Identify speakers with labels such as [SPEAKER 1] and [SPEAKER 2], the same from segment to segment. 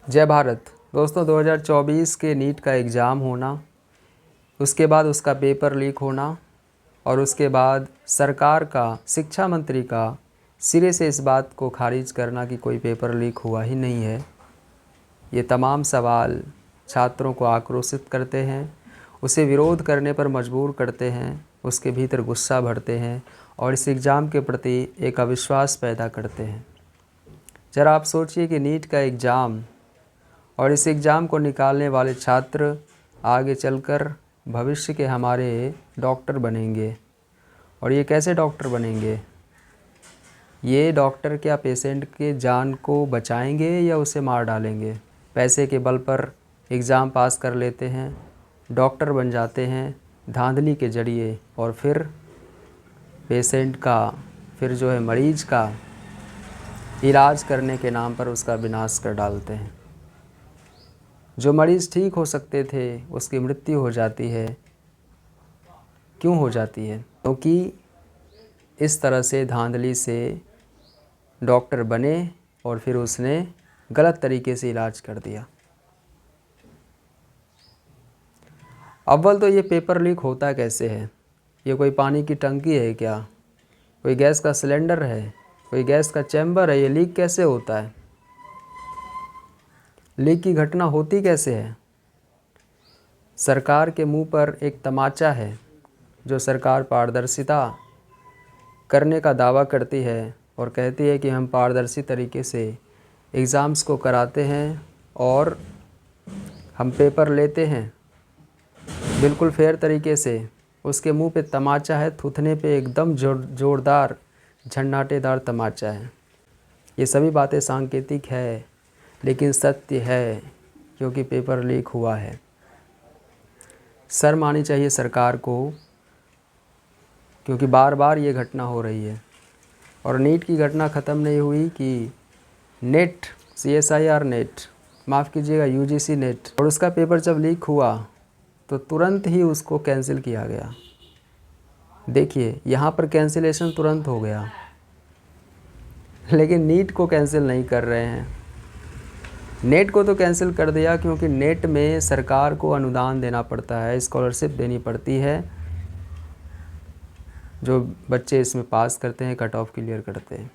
[SPEAKER 1] जय भारत। दोस्तों, 2024 के नीट का एग्ज़ाम होना, उसके बाद उसका पेपर लीक होना और उसके बाद सरकार का, शिक्षा मंत्री का सिरे से इस बात को खारिज करना कि कोई पेपर लीक हुआ ही नहीं है। ये तमाम सवाल छात्रों को आक्रोशित करते हैं, उसे विरोध करने पर मजबूर करते हैं, उसके भीतर गुस्सा भरते हैं और इस एग्ज़ाम के प्रति एक अविश्वास पैदा करते हैं। ज़रा आप सोचिए कि नीट का एग्ज़ाम और इस एग्ज़ाम को निकालने वाले छात्र आगे चलकर भविष्य के हमारे डॉक्टर बनेंगे। और ये कैसे डॉक्टर बनेंगे? ये डॉक्टर क्या पेशेंट के जान को बचाएंगे या उसे मार डालेंगे? पैसे के बल पर एग्ज़ाम पास कर लेते हैं, डॉक्टर बन जाते हैं धांधली के जरिए और फिर पेशेंट का, फिर जो है मरीज़ का इलाज करने के नाम पर उसका विनाश कर डालते हैं। जो मरीज़ ठीक हो सकते थे उसकी मृत्यु हो जाती है। क्यों हो जाती है? क्योंकि इस तरह से धांधली से डॉक्टर बने और फिर उसने गलत तरीके से इलाज कर दिया। अव्वल तो ये पेपर लीक होता कैसे है? ये कोई पानी की टंकी है क्या? कोई गैस का सिलेंडर है? कोई गैस का चैम्बर है? ये लीक कैसे होता है? लीक की घटना होती कैसे है? सरकार के मुंह पर एक तमाचा है। जो सरकार पारदर्शिता करने का दावा करती है और कहती है कि हम पारदर्शी तरीके से एग्ज़ाम्स को कराते हैं और हम पेपर लेते हैं बिल्कुल फेयर तरीके से, उसके मुंह पे तमाचा है, थूथने पे एकदम जोरदार झन्नाटेदार तमाचा है। ये सभी बातें सांकेतिक है लेकिन सत्य है, क्योंकि पेपर लीक हुआ है। शर्म आनी चाहिए सरकार को, क्योंकि बार बार ये घटना हो रही है। और नीट की घटना ख़त्म नहीं हुई कि नेट, CSIR नेट, माफ़ कीजिएगा UGC नेट, और उसका पेपर जब लीक हुआ तो तुरंत ही उसको कैंसिल किया गया। देखिए, यहाँ पर कैंसिलेशन तुरंत हो गया, लेकिन नीट को कैंसिल नहीं कर रहे हैं। नेट को तो कैंसिल कर दिया क्योंकि नेट में सरकार को अनुदान देना पड़ता है, स्कॉलरशिप देनी पड़ती है। जो बच्चे इसमें पास करते हैं, कट ऑफ क्लियर करते हैं,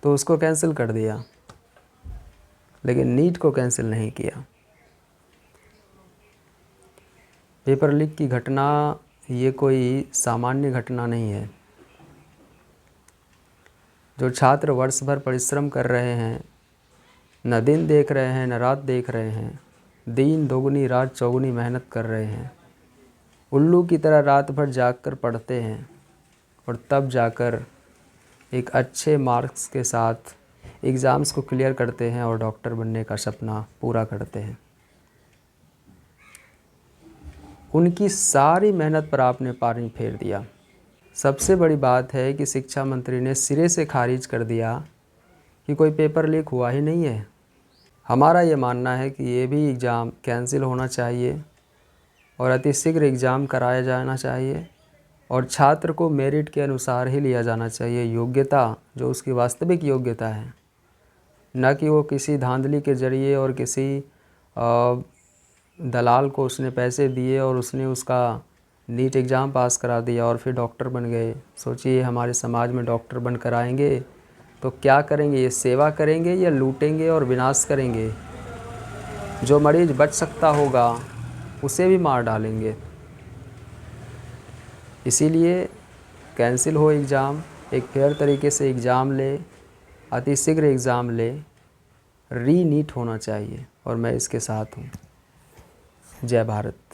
[SPEAKER 1] तो उसको कैंसिल कर दिया, लेकिन नीट को कैंसिल नहीं किया। पेपर लीक की घटना ये कोई सामान्य घटना नहीं है। जो छात्र वर्ष भर परिश्रम कर रहे हैं, न दिन देख रहे हैं न रात देख रहे हैं, दिन दोगुनी रात चौगुनी मेहनत कर रहे हैं, उल्लू की तरह रात भर जागकर पढ़ते हैं और तब जाकर एक अच्छे मार्क्स के साथ एग्ज़ाम्स को क्लियर करते हैं और डॉक्टर बनने का सपना पूरा करते हैं। उनकी सारी मेहनत पर आपने पानी फेर दिया। सबसे बड़ी बात है कि शिक्षा मंत्री ने सिरे से खारिज कर दिया कि कोई पेपर लीक हुआ ही नहीं है। हमारा ये मानना है कि ये भी एग्ज़ाम कैंसिल होना चाहिए और अतिशीघ्र एग्ज़ाम कराया जाना चाहिए और छात्र को मेरिट के अनुसार ही लिया जाना चाहिए। योग्यता, जो उसकी वास्तविक योग्यता है, न कि वो किसी धांधली के ज़रिए और किसी दलाल को उसने पैसे दिए और उसने उसका नीट एग्ज़ाम पास करा दिया और फिर डॉक्टर बन गए। सोचिए, हमारे समाज में डॉक्टर बन कर आएंगे तो क्या करेंगे? ये सेवा करेंगे या लूटेंगे और विनाश करेंगे? जो मरीज़ बच सकता होगा उसे भी मार डालेंगे। इसीलिए कैंसिल हो एग्ज़ाम, एक फेयर तरीके से एग्ज़ाम ले, अतिशीघ्र एग्ज़ाम ले, री नीट होना चाहिए और मैं इसके साथ हूँ। जय भारत।